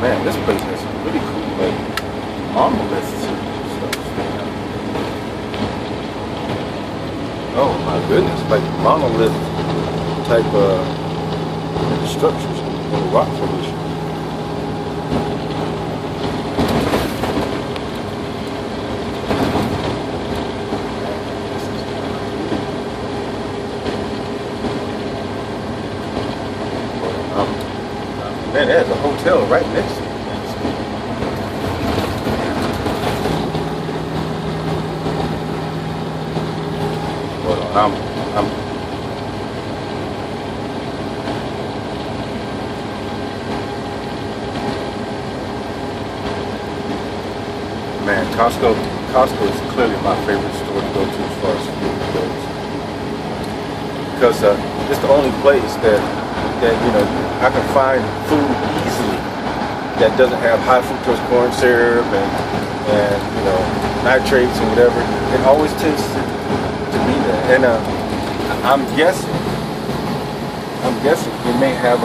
Man, this place has some really cool like monoliths and stuff. Oh my goodness, like monolith type structures in the rock formation. Man, there's a hotel right next to it. Well, man, Costco is clearly my favorite store to go to as far as food goes, because it's the only place that I can find food easily that doesn't have high fructose corn syrup and nitrates and whatever. It always tends to be there. And I'm guessing they may have